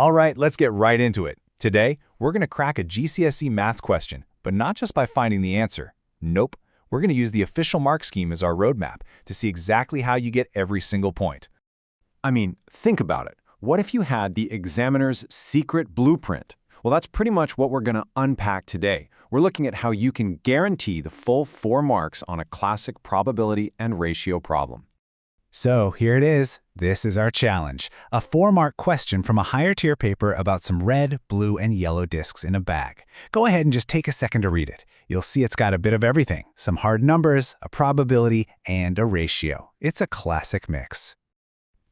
All right, let's get right into it. Today, we're going to crack a GCSE maths question, but not just by finding the answer. Nope, we're going to use the official mark scheme as our roadmap to see exactly how you get every single point. I mean, think about it. What if you had the examiner's secret blueprint? Well, that's pretty much what we're going to unpack today. We're looking at how you can guarantee the full 4 marks on a classic probability and ratio problem. So here it is. This is our challenge. A 4-mark question from a higher tier paper about some red, blue, and yellow discs in a bag. Go ahead and just take a second to read it. You'll see it's got a bit of everything. Some hard numbers, a probability, and a ratio. It's a classic mix.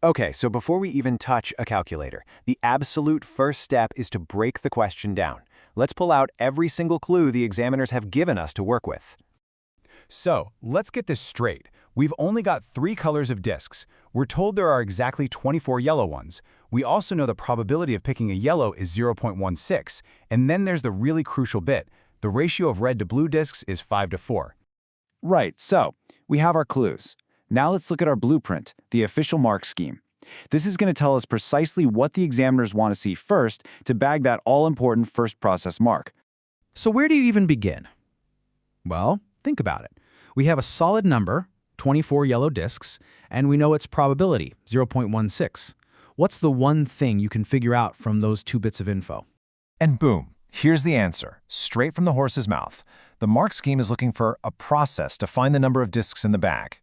Okay, so before we even touch a calculator, the absolute first step is to break the question down. Let's pull out every single clue the examiners have given us to work with. So, let's get this straight. We've only got 3 colors of discs. We're told there are exactly 24 yellow ones. We also know the probability of picking a yellow is 0.16. And then there's the really crucial bit. The ratio of red to blue discs is 5:4. Right, so we have our clues. Now let's look at our blueprint, the official mark scheme. This is going to tell us precisely what the examiners want to see first to bag that all-important first process mark. So where do you even begin? Well, think about it. We have a solid number, 24 yellow discs, and we know its probability, 0.16. What's the one thing you can figure out from those 2 bits of info? And boom, here's the answer, straight from the horse's mouth. The mark scheme is looking for a process to find the number of discs in the bag.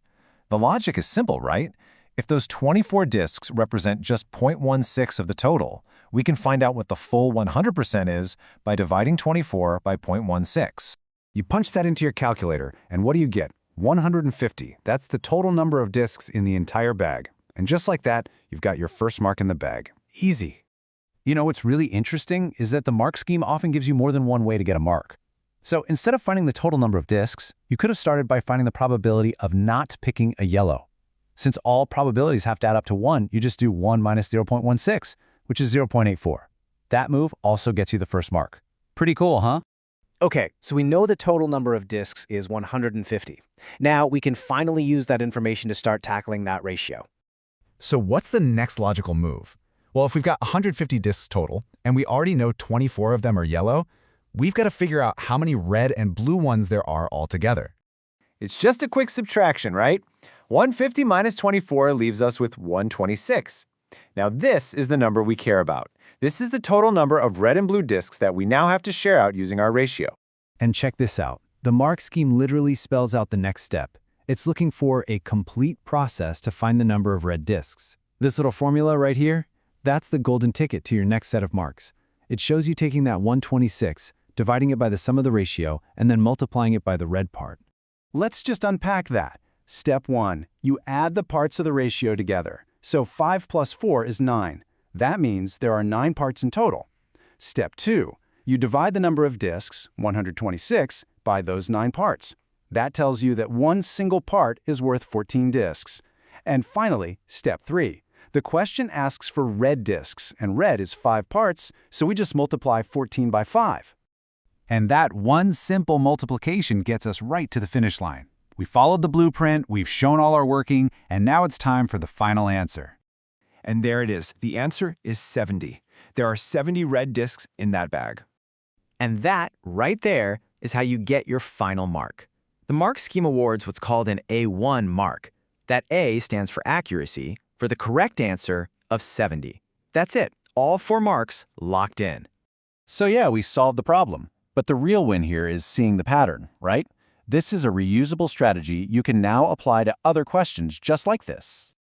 The logic is simple, right? If those 24 discs represent just 0.16 of the total, we can find out what the full 100% is by dividing 24 by 0.16. You punch that into your calculator, and what do you get? 150. That's the total number of discs in the entire bag. And just like that, you've got your first mark in the bag. Easy. You know what's really interesting is that the mark scheme often gives you more than one way to get a mark. So instead of finding the total number of discs, you could have started by finding the probability of not picking a yellow. Since all probabilities have to add up to 1, you just do 1 minus 0.16, which is 0.84. That move also gets you the first mark. Pretty cool, huh? Okay, so we know the total number of discs is 150. Now we can finally use that information to start tackling that ratio. So what's the next logical move? Well, if we've got 150 discs total, and we already know 24 of them are yellow, we've got to figure out how many red and blue ones there are altogether. It's just a quick subtraction, right? 150 minus 24 leaves us with 126. Now this is the number we care about. This is the total number of red and blue discs that we now have to share out using our ratio. And check this out. The mark scheme literally spells out the next step. It's looking for a complete process to find the number of red discs. This little formula right here, that's the golden ticket to your next set of marks. It shows you taking that 126, dividing it by the sum of the ratio, and then multiplying it by the red part. Let's just unpack that. Step 1, you add the parts of the ratio together. So 5 plus 4 is 9. That means there are 9 parts in total. Step 2, you divide the number of discs, 126, by those 9 parts. That tells you that one single part is worth 14 discs. And finally, step 3, the question asks for red discs, and red is 5 parts, so we just multiply 14 by 5. And that one simple multiplication gets us right to the finish line. We followed the blueprint, we've shown all our working, and now it's time for the final answer. And there it is. The answer is 70. There are 70 red discs in that bag. And that, right there, is how you get your final mark. The mark scheme awards what's called an A1 mark. That A stands for accuracy, for the correct answer of 70. That's it. All 4 marks locked in. So yeah, we solved the problem. But the real win here is seeing the pattern, right? This is a reusable strategy you can now apply to other questions just like this.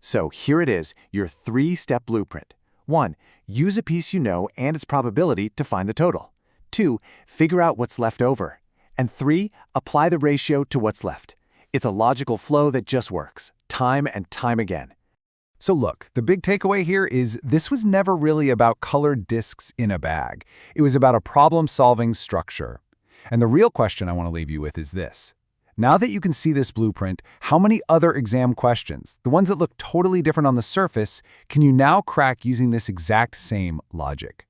So here it is, your 3-step blueprint. 1. Use a piece you know and its probability to find the total. 2. Figure out what's left over. And 3. Apply the ratio to what's left. It's a logical flow that just works, time and time again. So look, the big takeaway here is this was never really about colored discs in a bag. It was about a problem-solving structure. And the real question I want to leave you with is this. Now that you can see this blueprint, how many other exam questions, the ones that look totally different on the surface, can you now crack using this exact same logic?